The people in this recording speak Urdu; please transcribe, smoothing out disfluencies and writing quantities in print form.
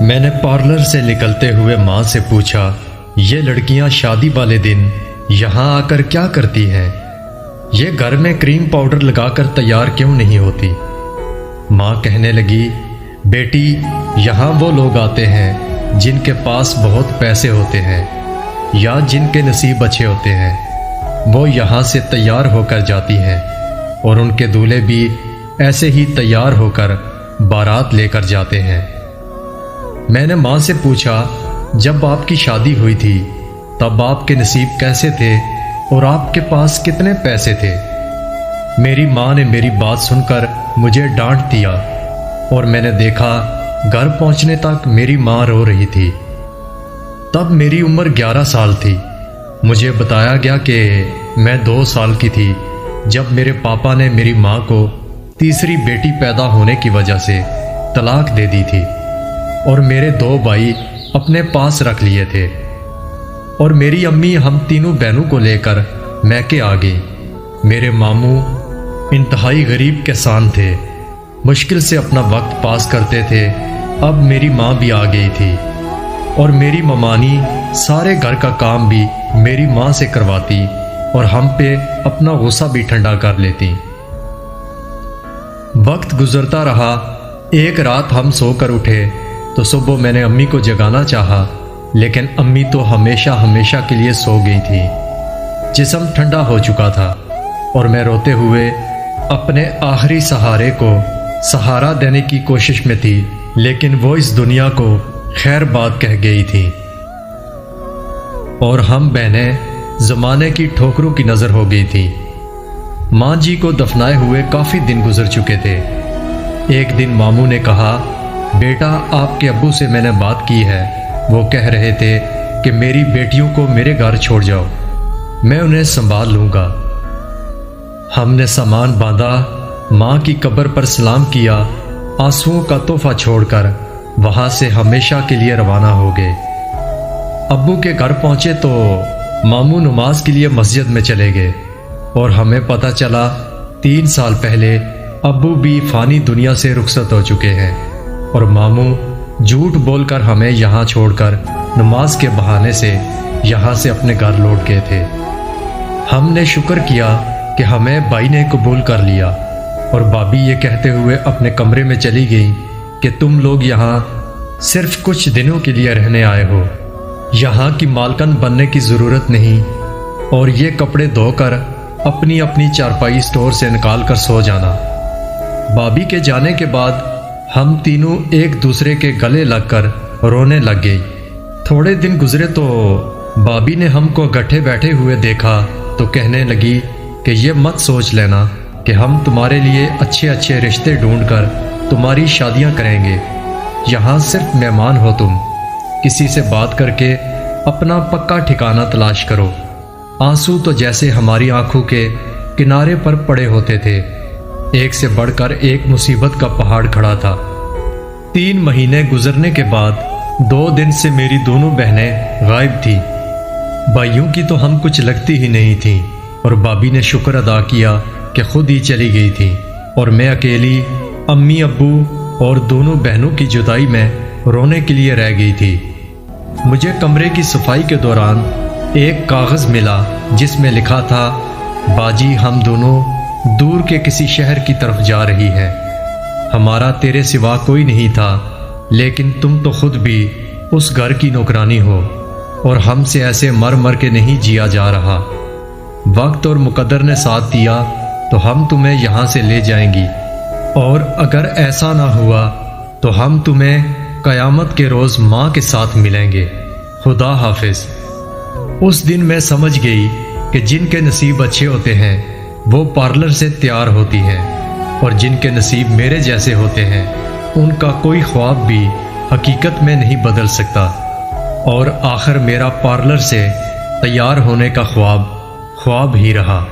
میں نے پارلر سے نکلتے ہوئے ماں سے پوچھا، یہ لڑکیاں شادی والے دن یہاں آ کر کیا کرتی ہیں؟ یہ گھر میں کریم پاؤڈر لگا کر تیار کیوں نہیں ہوتی؟ ماں کہنے لگی، بیٹی یہاں وہ لوگ آتے ہیں جن کے پاس بہت پیسے ہوتے ہیں یا جن کے نصیب اچھے ہوتے ہیں، وہ یہاں سے تیار ہو کر جاتی ہیں اور ان کے دولہے بھی ایسے ہی تیار ہو کر بارات لے کر جاتے ہیں۔ میں نے ماں سے پوچھا، جب آپ کی شادی ہوئی تھی تب آپ کے نصیب کیسے تھے اور آپ کے پاس کتنے پیسے تھے؟ میری ماں نے میری بات سن کر مجھے ڈانٹ دیا اور میں نے دیکھا گھر پہنچنے تک میری ماں رو رہی تھی۔ تب میری عمر 11 سال تھی۔ مجھے بتایا گیا کہ میں 2 سال کی تھی جب میرے پاپا نے میری ماں کو تیسری بیٹی پیدا ہونے کی وجہ سے طلاق دے دی تھی اور میرے 2 بھائی اپنے پاس رکھ لیے تھے، اور میری امی ہم تینوں بہنوں کو لے کر میکے آ گئی۔ میرے ماموں انتہائی غریب کسان تھے، مشکل سے اپنا وقت پاس کرتے تھے۔ اب میری ماں بھی آ گئی تھی اور میری ممانی سارے گھر کا کام بھی میری ماں سے کرواتی اور ہم پہ اپنا غصہ بھی ٹھنڈا کر لیتی۔ وقت گزرتا رہا۔ ایک رات ہم سو کر اٹھے تو صبح میں نے امی کو جگانا چاہا، لیکن امی تو ہمیشہ کے لیے سو گئی تھی۔ جسم ٹھنڈا ہو چکا تھا اور میں روتے ہوئے اپنے آخری سہارے کو سہارا دینے کی کوشش میں تھی، لیکن وہ اس دنیا کو خیر بات کہہ گئی تھی اور ہم بہنیں زمانے کی ٹھوکروں کی نظر ہو گئی تھی۔ ماں جی کو دفنائے ہوئے کافی دن گزر چکے تھے۔ ایک دن ماموں نے کہا، بیٹا آپ کے ابو سے میں نے بات کی ہے، وہ کہہ رہے تھے کہ میری بیٹیوں کو میرے گھر چھوڑ جاؤ، میں انہیں سنبھال لوں گا۔ ہم نے سامان باندھا، ماں کی قبر پر سلام کیا، آنسوؤں کا تحفہ چھوڑ کر وہاں سے ہمیشہ کے لیے روانہ ہو گئے۔ ابو کے گھر پہنچے تو ماموں نماز کے لیے مسجد میں چلے گئے اور ہمیں پتہ چلا 3 سال پہلے ابو بھی فانی دنیا سے رخصت ہو چکے ہیں، اور ماموں جھوٹ بول کر ہمیں یہاں چھوڑ کر نماز کے بہانے سے یہاں سے اپنے گھر لوٹ گئے تھے۔ ہم نے شکر کیا کہ ہمیں بھائی نے قبول کر لیا، اور بھابھی یہ کہتے ہوئے اپنے کمرے میں چلی گئیں کہ تم لوگ یہاں صرف کچھ دنوں کے لیے رہنے آئے ہو، یہاں کی مالکن بننے کی ضرورت نہیں، اور یہ کپڑے دھو کر اپنی چارپائی سٹور سے نکال کر سو جانا۔ بھابھی کے جانے کے بعد ہم تینوں ایک دوسرے کے گلے لگ کر رونے لگ گئی۔ تھوڑے دن گزرے تو بھابھی نے ہم کو گٹھے بیٹھے ہوئے دیکھا تو کہنے لگی کہ یہ مت سوچ لینا کہ ہم تمہارے لیے اچھے رشتے ڈھونڈ کر تمہاری شادیاں کریں گے، یہاں صرف مہمان ہو، تم کسی سے بات کر کے اپنا پکا ٹھکانہ تلاش کرو۔ آنسو تو جیسے ہماری آنکھوں کے کنارے پر پڑے ہوتے تھے، ایک سے بڑھ کر ایک مصیبت کا پہاڑ کھڑا تھا۔ 3 مہینے گزرنے کے بعد 2 دن سے میری دونوں بہنیں غائب تھیں۔ بھائیوں کی تو ہم کچھ لگتی ہی نہیں تھیں، اور بھابھی نے شکر ادا کیا کہ خود ہی چلی گئی تھی، اور میں اکیلی امی ابو اور دونوں بہنوں کی جدائی میں رونے کے لیے رہ گئی تھی۔ مجھے کمرے کی صفائی کے دوران ایک کاغذ ملا جس میں لکھا تھا، باجی ہم دونوں دور کے کسی شہر کی طرف جا رہی ہے، ہمارا تیرے سوا کوئی نہیں تھا، لیکن تم تو خود بھی اس گھر کی نوکرانی ہو، اور ہم سے ایسے مر کے نہیں جیا جا رہا۔ وقت اور مقدر نے ساتھ دیا تو ہم تمہیں یہاں سے لے جائیں گی، اور اگر ایسا نہ ہوا تو ہم تمہیں قیامت کے روز ماں کے ساتھ ملیں گے۔ خدا حافظ۔ اس دن میں سمجھ گئی کہ جن کے نصیب اچھے ہوتے ہیں وہ پارلر سے تیار ہوتی ہیں، اور جن کے نصیب میرے جیسے ہوتے ہیں ان کا کوئی خواب بھی حقیقت میں نہیں بدل سکتا، اور آخر میرا پارلر سے تیار ہونے کا خواب ہی رہا۔